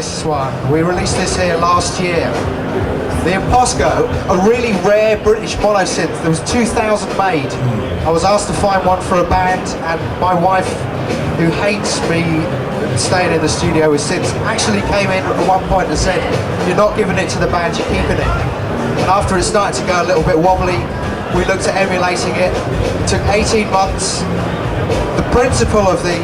this one. We released this here last year. The impOSCar, a really rare British mono synth. There was 2,000 made. I was asked to find one for a band, and my wife, who hates me staying in the studio with synths, actually came in at one point and said, "You're not giving it to the band, you're keeping it." And after it started to go a little bit wobbly, we looked at emulating it. It took 18 months. The principle of the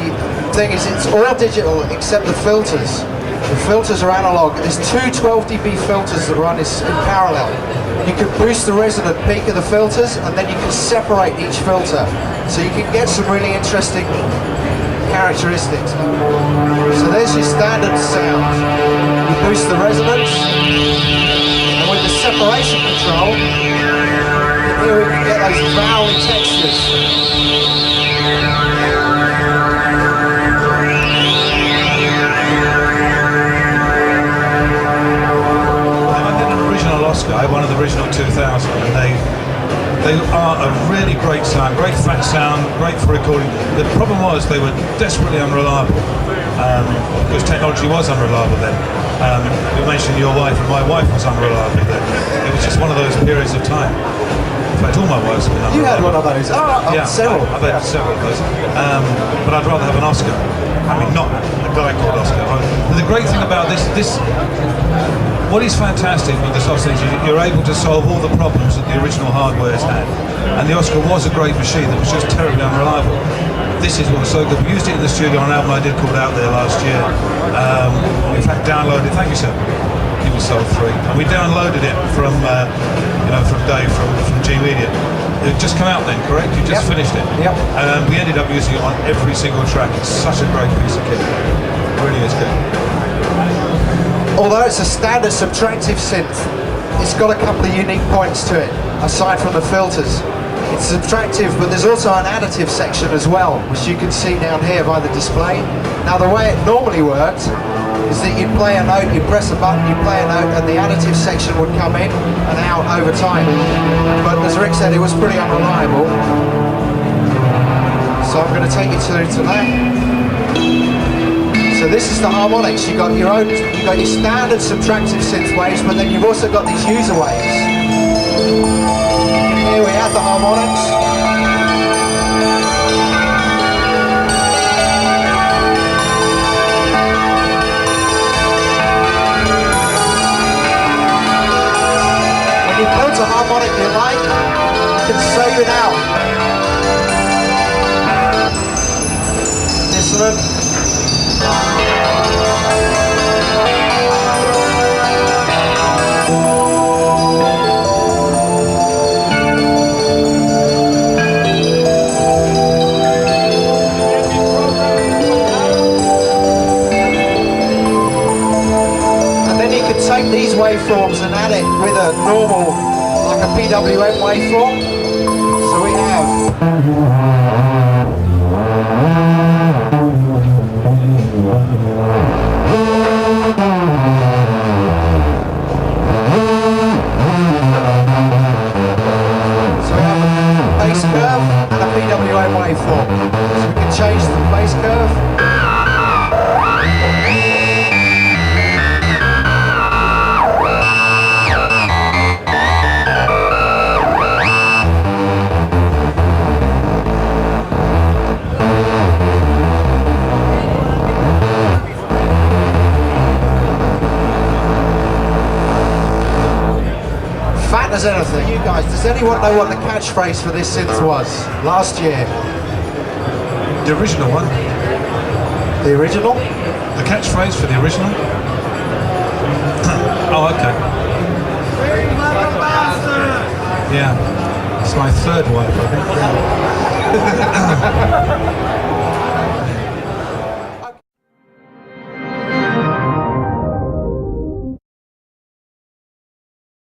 thing is it's all digital except the filters. The filters are analog. There's two 12 dB filters that run in parallel. You can boost the resonant peak of the filters, and then you can separate each filter. So you can get some really interesting characteristics. So there's your standard sound. You boost the resonance, and with the separation control, here we can get those vowely textures. One of the original 2000, and they are a really great sound, great flat sound, great for recording. The problem was they were desperately unreliable because technology was unreliable then. You mentioned your wife, and my wife was unreliable then. It was just one of those periods of time. In fact, all my wives have been unreliable. You had one of those? Oh, yeah, several. I've had several of those. But I'd rather have an Oscar. I mean, not a guy called Oscar. But the great thing about this what is fantastic with the sausage is you're able to solve all the problems that the original hardware's had. And the Oscar was a great machine that was just terribly unreliable. This is what's so good. We used it in the studio on an album I did called Out There last year. In fact, downloaded, thank you sir, he was sold free. And we downloaded it from Dave from G Media. It just come out then, correct? You just finished it? Yep. And we ended up using it on every single track. It's such a great piece of kit. It really is good. Although it's a standard subtractive synth, it's got a couple of unique points to it, aside from the filters. It's subtractive, but there's also an additive section as well, which you can see down here by the display. Now the way it normally works is that you play a note, you press a button, you play a note, and the additive section would come in and out over time. But as Rick said, it was pretty unreliable. So I'm going to take you to that. So this is the harmonics. You got your standard subtractive synth waves, but then you've also got these user waves. Here we have the harmonics. When you build a harmonic you like, you can save it out. Dissonant. Take these waveforms and add it with a normal, like a PWM waveform. So we have a bass curve and a PWM waveform. So we can change the bass curve. As anything. You guys, does anyone know what the catchphrase for this synth was last year? The original one. The original? The catchphrase for the original? Oh, okay. Yeah. It's my third wife, I think.